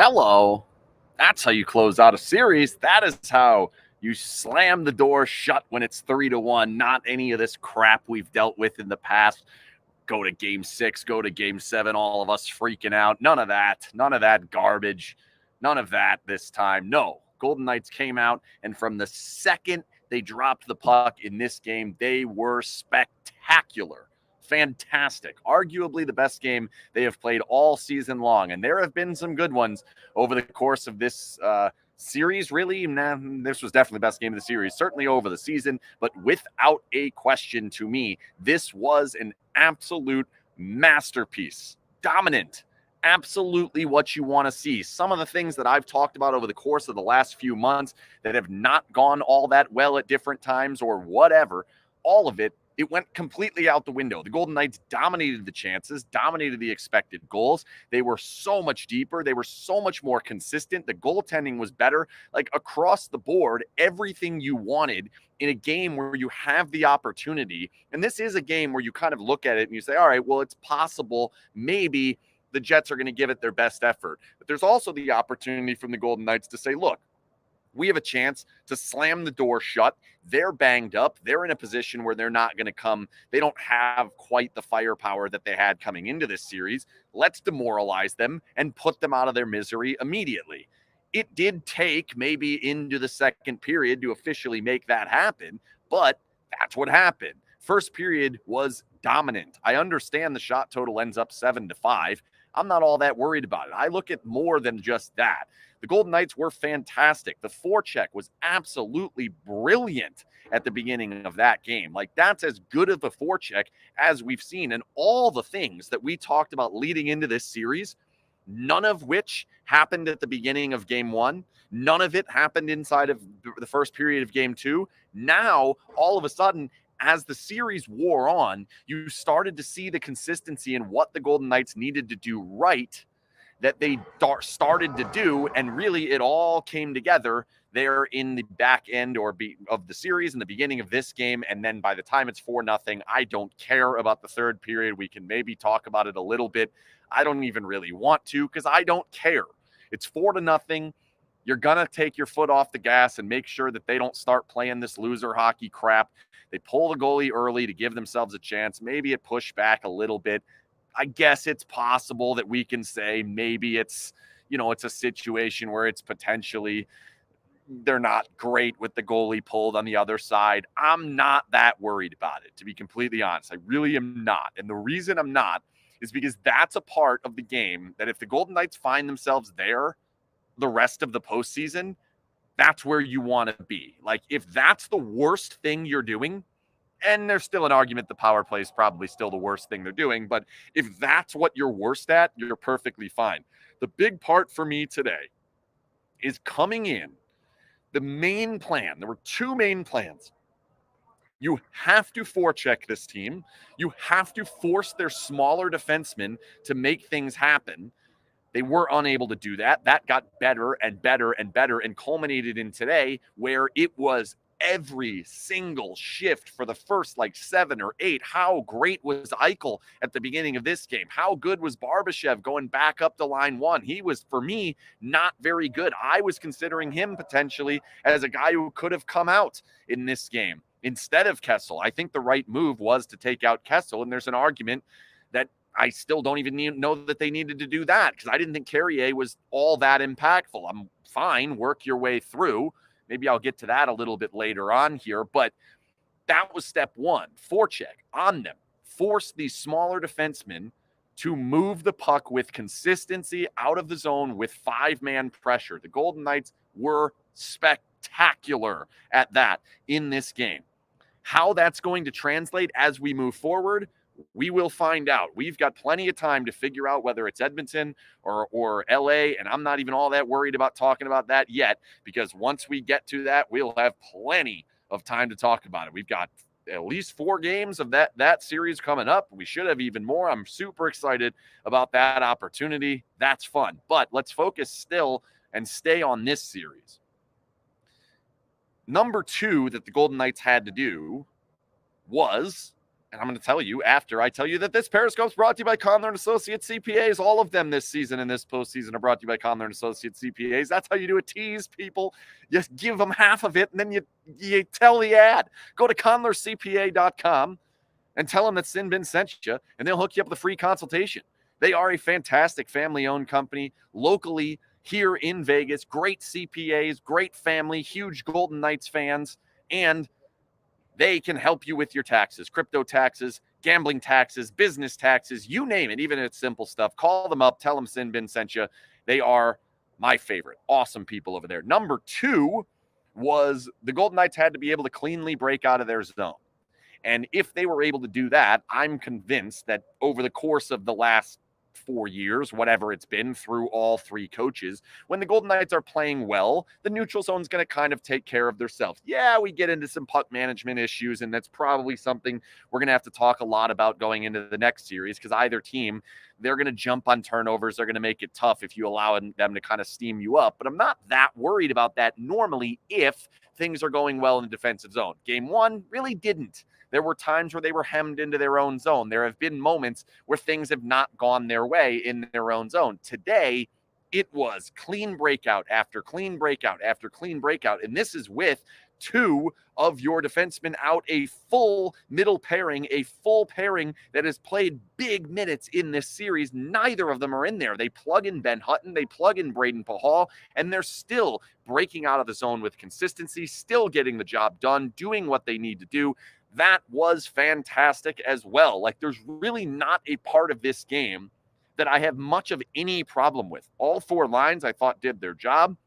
Hello. That's how you close out a series. That is how you slam the door shut when it's 3-1. Not any of this crap we've dealt with in the past. Go to game 6, go to game 7, all of us freaking out. None of that. None of that garbage. None of that this time. No. Golden Knights came out, and from the second they dropped the puck in this game, they were spectacular. Fantastic. Arguably the best game they have played all season long. And there have been some good ones over the course of this series. Really, this was definitely the best game of the series, certainly over the season. But without a question, to me, this was an absolute masterpiece. Dominant. Absolutely what you want to see. Some of the things that I've talked about over the course of the last few months that have not gone all that well at different times or whatever, all of it went completely out the window. The Golden Knights dominated the chances, dominated the expected goals. They were so much deeper. They were so much more consistent. The goaltending was better. Like across the board, everything you wanted in a game where you have the opportunity. And this is a game where you kind of look at it and you say, all right, well, it's possible maybe the Jets are going to give it their best effort. But there's also the opportunity from the Golden Knights to say, look, we have a chance to slam the door shut. They're banged up. They're in a position where they're not going to come. They don't have quite the firepower that they had coming into this series. Let's demoralize them and put them out of their misery immediately. It did take maybe into the second period to officially make that happen, but that's what happened. First period was dominant. I understand the shot total ends up 7-5. I'm not all that worried about it. I look at more than just that. The Golden Knights were fantastic. The forecheck was absolutely brilliant at the beginning of that game. Like, that's as good of a forecheck as we've seen. And all the things that we talked about leading into this series, none of which happened at the beginning of game 1. None of it happened inside of the first period of game 2. Now, all of a sudden, as the series wore on, you started to see the consistency in what the Golden Knights needed to do right that they started to do, and really it all came together there in the back end of the series in the beginning of this game. And then by the time it's 4-0, I don't care about the third period. We can maybe talk about it a little bit. I don't even really want to because I don't care. It's 4-0. You're going to take your foot off the gas and make sure that they don't start playing this loser hockey crap. They pull the goalie early to give themselves a chance. Maybe it pushed back a little bit. I guess it's possible that we can say maybe it's a situation where it's potentially they're not great with the goalie pulled on the other side. I'm not that worried about it, to be completely honest. I really am not. And the reason I'm not is because that's a part of the game that if the Golden Knights find themselves there the rest of the postseason, that's where you want to be. Like, if that's the worst thing you're doing, and there's still an argument the power play is probably still the worst thing they're doing, but if that's what you're worst at, you're perfectly fine. The big part for me today is coming in. The main plan, there were two main plans. You have to forecheck this team. You have to force their smaller defensemen to make things happen. They were unable to do that. That got better and better and better and culminated in today where it was every single shift for the first 7 or 8. How great was Eichel at the beginning of this game? How good was Barbashev going back up to line 1? He was, for me, not very good. I was considering him potentially as a guy who could have come out in this game instead of Kessel. I think the right move was to take out Kessel, and there's an argument that I still don't even know that they needed to do that because I didn't think Carrier was all that impactful. I'm fine, work your way through. Maybe I'll get to that a little bit later on here, but that was step 1. Forecheck on them. Force these smaller defensemen to move the puck with consistency out of the zone with 5-man pressure. The Golden Knights were spectacular at that in this game. How that's going to translate as we move forward, we will find out. We've got plenty of time to figure out whether it's Edmonton or LA, and I'm not even all that worried about talking about that yet, because once we get to that, we'll have plenty of time to talk about it. We've got at least 4 games of that series coming up. We should have even more. I'm super excited about that opportunity. That's fun. But let's focus still and stay on this series. Number 2 that the Golden Knights had to do was And I'm going to tell you after I tell you that this Periscope's brought to you by Conler & Associates CPAs. All of them this season and this postseason are brought to you by Conler & Associates CPAs. That's how you do a tease, people. You give them half of it, and then you tell the ad. Go to conlercpa.com and tell them that SinBin sent you, and they'll hook you up with a free consultation. They are a fantastic family-owned company locally here in Vegas. Great CPAs, great family, huge Golden Knights fans, and they can help you with your taxes, crypto taxes, gambling taxes, business taxes, you name it, even if it's simple stuff. Call them up. Tell them SinBin sent you. They are my favorite. Awesome people over there. Number 2 was the Golden Knights had to be able to cleanly break out of their zone. And if they were able to do that, I'm convinced that over the course of the last 4 years, whatever it's been, through all 3 coaches, when the Golden Knights are playing well, the neutral zone is going to kind of take care of themselves. Yeah, we get into some puck management issues, and that's probably something we're going to have to talk a lot about going into the next series, because either team, they're going to jump on turnovers. They're going to make it tough if you allow them to kind of steam you up. But I'm not that worried about that normally if things are going well in the defensive zone. Game 1 really didn't. There were times where they were hemmed into their own zone. There have been moments where things have not gone their way in their own zone. Today, it was clean breakout after clean breakout after clean breakout. And this is with 2 of your defensemen out, a full middle pairing, a full pairing that has played big minutes in this series. Neither of them are in there. They plug in Ben Hutton, they plug in Braden Pahal, and they're still breaking out of the zone with consistency, still getting the job done, doing what they need to do. That was fantastic as well. Like, there's really not a part of this game that I have much of any problem with. All 4 lines I thought did their job.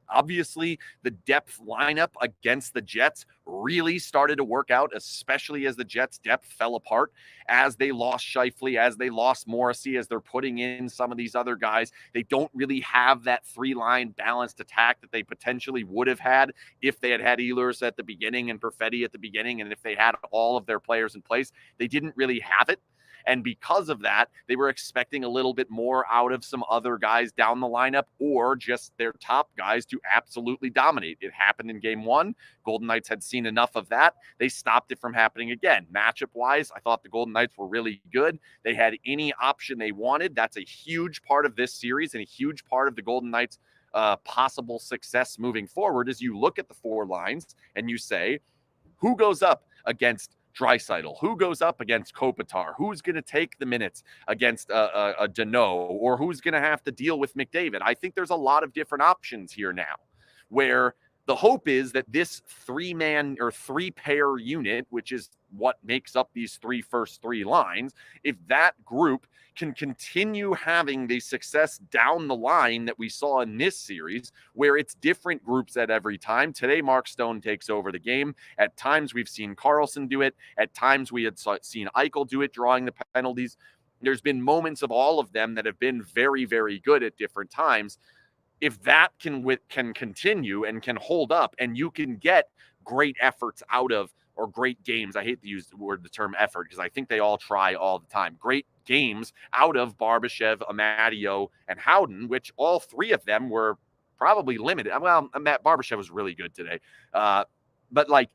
Obviously, the depth lineup against the Jets really started to work out, especially as the Jets' depth fell apart, as they lost Scheifele, as they lost Morrissey, as they're putting in some of these other guys. They don't really have that 3-line balanced attack that they potentially would have had if they had Ehlers at the beginning and Perfetti at the beginning, and if they had all of their players in place. They didn't really have it. And because of that, they were expecting a little bit more out of some other guys down the lineup, or just their top guys to absolutely dominate. It happened in game 1. Golden Knights had seen enough of that. They stopped it from happening again. Matchup-wise, I thought the Golden Knights were really good. They had any option they wanted. That's a huge part of this series and a huge part of the Golden Knights' possible success moving forward. As you look at the 4 lines and you say, who goes up against Draisaitl? Who goes up against Kopitar? Who's going to take the minutes against a Deneau? Or who's going to have to deal with McDavid? I think there's a lot of different options here now, where the hope is that this 3-man or 3-pair unit, which is what makes up these first three lines, if that group can continue having the success down the line that we saw in this series, where it's different groups at every time. Today, Mark Stone takes over the game. At times, we've seen Carlson do it. At times, we had seen Eichel do it, drawing the penalties. There's been moments of all of them that have been very, very good at different times. If that can continue and can hold up, and you can get great efforts out of, or great games, I hate to use the term effort, because I think they all try all the time, great games out of Barbashev, Amadio, and Howden, which all 3 of them were probably limited. Well, Matt Barbashev was really good today. But like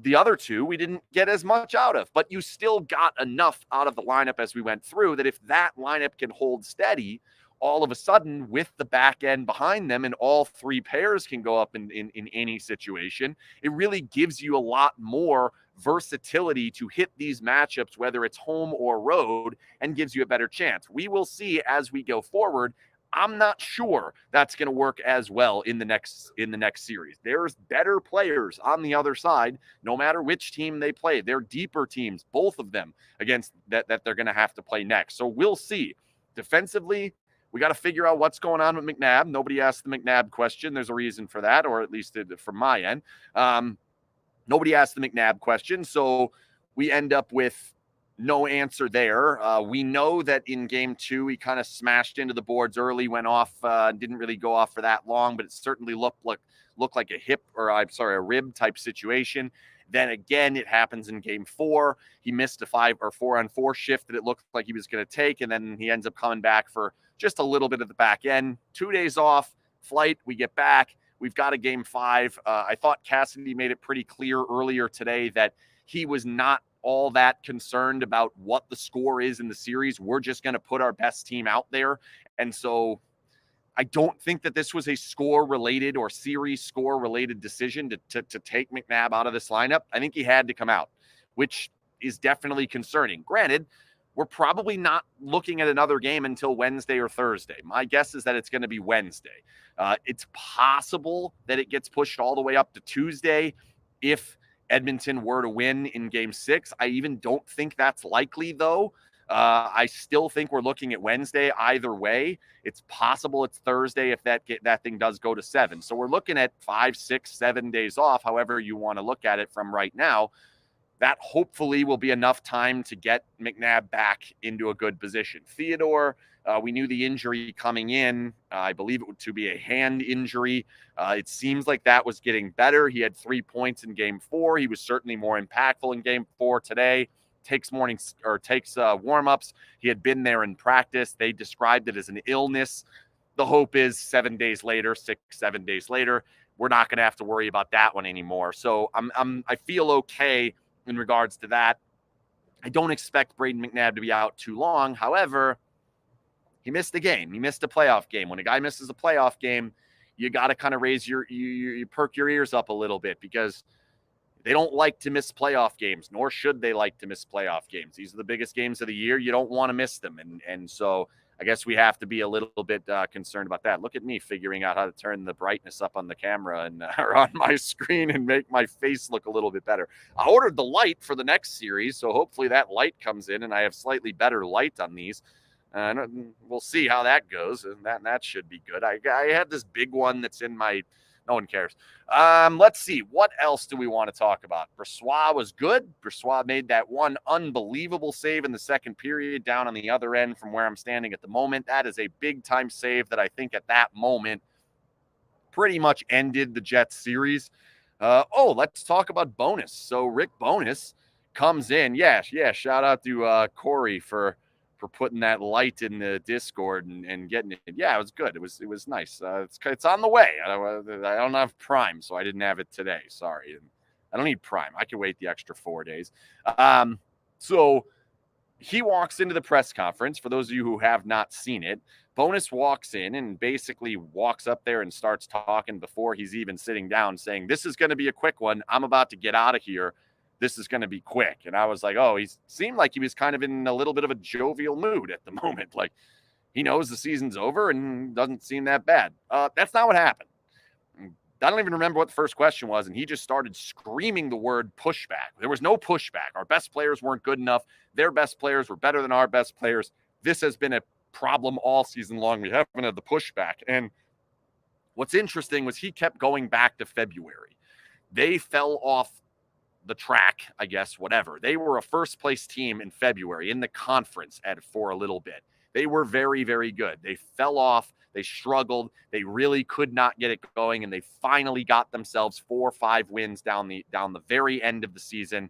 the other 2, we didn't get as much out of, but you still got enough out of the lineup as we went through, that if that lineup can hold steady, all of a sudden, with the back end behind them and all 3 pairs can go up in any situation, it really gives you a lot more versatility to hit these matchups, whether it's home or road, and gives you a better chance. We will see as we go forward. I'm not sure that's going to work as well in the next series. There's better players on the other side, no matter which team they play. They're deeper teams, both of them, against that they're going to have to play next. So we'll see. Defensively, we got to figure out what's going on with McNabb. Nobody asked the McNabb question. There's a reason for that, or at least from my end. Nobody asked the McNabb question, so we end up with no answer there. We know that in game 2, he kind of smashed into the boards early, went off, didn't really go off for that long, but it certainly looked like a rib type situation. Then again, it happens in game 4. He missed a 5 or 4-on-4 shift that it looked like he was going to take, and then he ends up coming back for just a little bit of the back end. 2 days off, flight, we get back. We've got a game 5. I thought Cassidy made it pretty clear earlier today that he was not all that concerned about what the score is in the series. We're just going to put our best team out there. And so I don't think that this was a score-related or series score-related decision to take McNabb out of this lineup. I think he had to come out, which is definitely concerning. Granted, we're probably not looking at another game until Wednesday or Thursday. My guess is that it's going to be Wednesday. It's possible that it gets pushed all the way up to Tuesday if Edmonton were to win in Game 6. I even don't think that's likely, though. I still think we're looking at Wednesday either way. It's possible it's Thursday if that thing does go to 7. So we're looking at 5, 6, 7 days off, however you want to look at it from right now. That hopefully will be enough time to get McNabb back into a good position. Theodore, we knew the injury coming in. I believe it to be a hand injury. It seems like that was getting better. He had 3 points in Game 4. He was certainly more impactful in Game 4 today. Takes warm-ups. He had been there in practice. They described it as an illness. The hope is 7 days later, 6, 7 days later, we're not going to have to worry about that one anymore. So I feel okay in regards to that. I don't expect Braden McNabb to be out too long. However, he missed a game. He missed a playoff game. When a guy misses a playoff game, you got to kind of you perk your ears up a little bit, because they don't like to miss playoff games, nor should they like to miss playoff games. These are the biggest games of the year. You don't want to miss them. And so I guess we have to be a little bit concerned about that. Look at me figuring out how to turn the brightness up on the camera and or on my screen and make my face look a little bit better. I ordered the light for the next series, so hopefully that light comes in and I have slightly better light on these. We'll see how that goes. And that should be good. I have this big one that's in my... No one cares. Let's see. What else do we want to talk about? Brossoit was good. Brossoit made that one unbelievable save in the second period down on the other end from where I'm standing at the moment. That is a big-time save that I think at that moment pretty much ended the Jets series. Let's talk about Bowness. So Rick Bowness comes in. Yeah, shout out to Corey for putting that light in the Discord and getting it. Yeah, it was good. It was nice. It's on the way. I don't have Prime, so I didn't have it today. Sorry. I don't need Prime. I can wait the extra 4 days. So he walks into the press conference. For those of you who have not seen it, Bowness walks in and basically walks up there and starts talking before he's even sitting down, saying, "This is going to be a quick one. I'm about to get out of here. This is going to be quick." And I was like, oh, he seemed like he was kind of in a little bit of a jovial mood at the moment. Like he knows the season's over and doesn't seem that bad. That's not what happened. I don't even remember what the first question was. And he just started screaming the word pushback. There was no pushback. Our best players weren't good enough. Their best players were better than our best players. This has been a problem all season long. We haven't had the pushback. And what's interesting was he kept going back to February. They fell off the track, I guess, whatever. They were a first place team in February in the conference for a little bit. They were very, very good. They fell off. They struggled. They really could not get it going. And they finally got themselves 4 or 5 wins down the very end of the season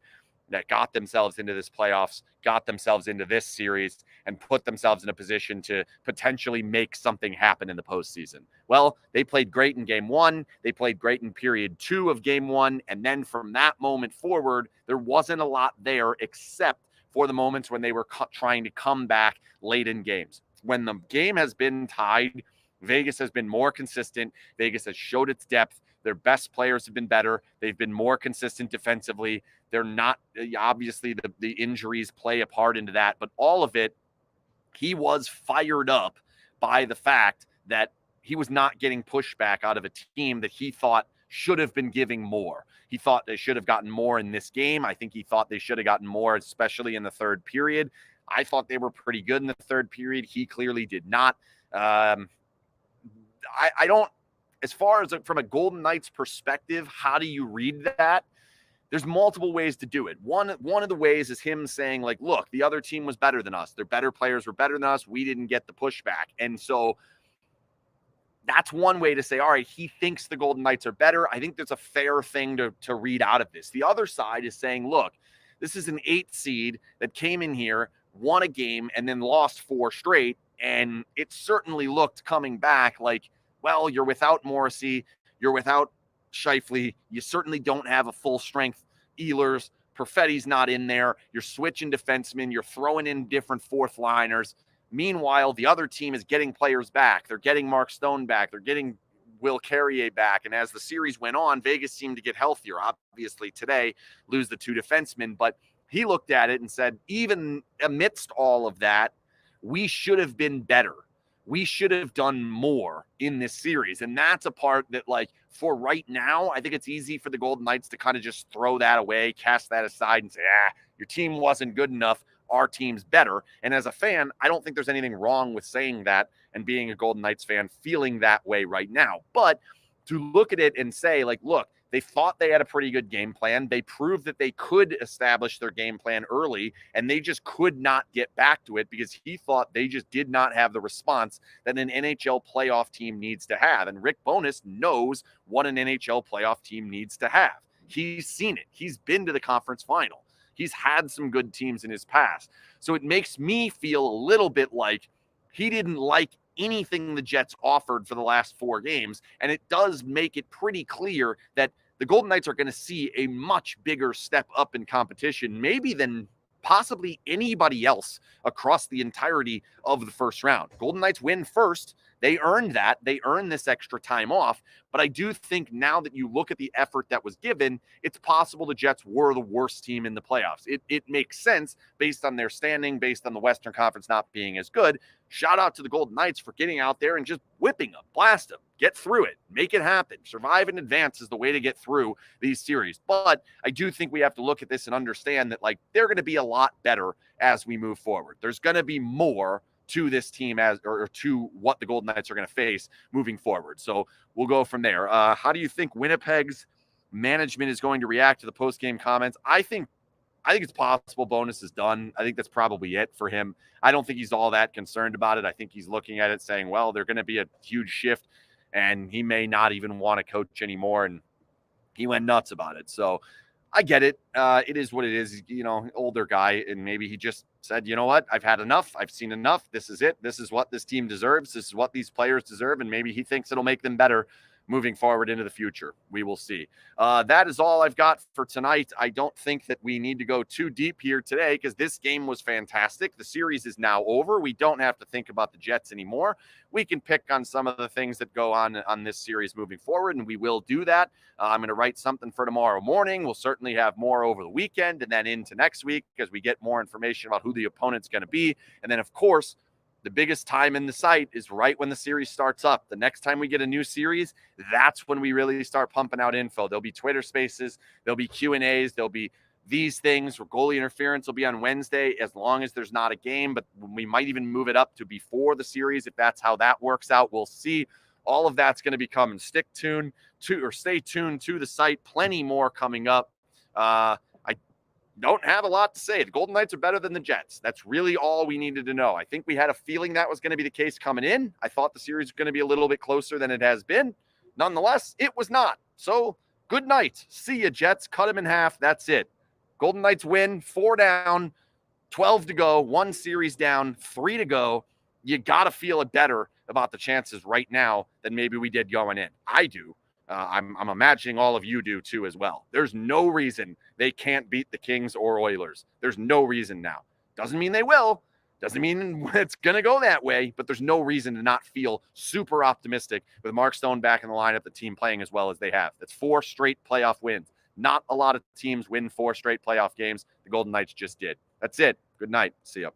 that got themselves into this playoffs, got themselves into this series, and put themselves in a position to potentially make something happen in the postseason. Well, they played great in Game 1. They played great in period 2 of Game 1. And then from that moment forward, there wasn't a lot there except for the moments when they were trying to come back late in games. When the game has been tied, Vegas has been more consistent. Vegas has showed its depth. Their best players have been better. They've been more consistent defensively. They're not, obviously, the injuries play a part into that, but all of it, he was fired up by the fact that he was not getting pushback out of a team that he thought should have been giving more. He thought they should have gotten more in this game. I think he thought they should have gotten more, especially in the third period. I thought they were pretty good in the third period. He clearly did not. I don't, as far as from a Golden Knights perspective, how do you read that? There's multiple ways to do it. One of the ways is him saying, like, look, the other team was better than us. Their better players were better than us. We didn't get the pushback. And so that's one way to say, all right, he thinks the Golden Knights are better. I think there's a fair thing to read out of this. The other side is saying, look, this is an 8 seed that came in here, won a game, and then lost 4 straight. And it certainly looked coming back like, well, you're without Morrissey, you're without Scheifele, you certainly don't have a full strength Ehlers, Perfetti's not in there. You're switching defensemen. You're throwing in different fourth liners. Meanwhile, the other team is getting players back. They're getting Mark Stone back. They're getting Will Carrier back. And as the series went on, Vegas seemed to get healthier. Obviously, today, lose the 2 defensemen. But he looked at it and said, even amidst all of that, we should have been better. We should have done more in this series. And that's a part that, like, for right now, I think it's easy for the Golden Knights to kind of just throw that away, cast that aside and say, your team wasn't good enough. Our team's better. And as a fan, I don't think there's anything wrong with saying that and being a Golden Knights fan feeling that way right now. But to look at it and say, like, look, they thought they had a pretty good game plan. They proved that they could establish their game plan early, and they just could not get back to it because he thought they just did not have the response that an NHL playoff team needs to have. And Rick Bowness knows what an NHL playoff team needs to have. He's seen it. He's been to the conference final. He's had some good teams in his past. So it makes me feel a little bit like he didn't like anything the Jets offered for the last 4 games. And it does make it pretty clear that the Golden Knights are going to see a much bigger step up in competition, maybe than possibly anybody else across the entirety of the first round. Golden Knights win first. They earned that. They earned this extra time off. But I do think now that you look at the effort that was given, it's possible the Jets were the worst team in the playoffs. It makes sense based on their standing, based on the Western Conference not being as good. Shout out to the Golden Knights for getting out there and just whipping them, blast them, get through it, make it happen. Survive and advance is the way to get through these series. But I do think we have to look at this and understand that, like, they're going to be a lot better as we move forward. There's going to be more to this team or to what the Golden Knights are going to face moving forward. So we'll go from there. How do you think Winnipeg's management is going to react to the post-game comments? I think it's possible Bowness is done. I think that's probably it for him. I don't think he's all that concerned about it. I think he's looking at it saying, well, they're going to be a huge shift, and he may not even want to coach anymore. And he went nuts about it. So I get it. It is what it is. You know, older guy, and maybe he just said, you know what? I've had enough. I've seen enough. This is it. This is what this team deserves. This is what these players deserve. And maybe he thinks it'll make them better moving forward into the future. We will see. That is all I've got for tonight. I don't think that we need to go too deep here today because this game was fantastic. The series is now over. We don't have to think about the Jets anymore. We can pick on some of the things that go on this series moving forward, and we will do that. I'm going to write something for tomorrow morning. We'll certainly have more over the weekend and then into next week as we get more information about who the opponent's going to be. And then, of course, the biggest time in the site is right when the series starts up. The next time we get a new series, that's when we really start pumping out info. There'll be Twitter spaces, there'll be Q&As, there'll be these things. Goalie interference will be on Wednesday as long as there's not a game, but we might even move it up to before the series if that's how that works out. We'll see. All of that's going to be coming. Stay tuned to the site. Plenty more coming up. Don't have a lot to say. The Golden Knights are better than the Jets. That's really all we needed to know. I think we had a feeling that was going to be the case coming in. I thought the series was going to be a little bit closer than it has been. Nonetheless, it was not. So good night. See ya, Jets. Cut them in half. That's it. Golden Knights win. 4 down, 12 to go. 1 series down, 3 to go. You got to feel better about the chances right now than maybe we did going in. I do. I'm imagining all of you do too as well. There's no reason they can't beat the Kings or Oilers. There's no reason now. Doesn't mean they will. Doesn't mean it's going to go that way, but there's no reason to not feel super optimistic with Mark Stone back in the lineup, the team playing as well as they have. That's 4 straight playoff wins. Not a lot of teams win 4 straight playoff games. The Golden Knights just did. That's it. Good night. See ya.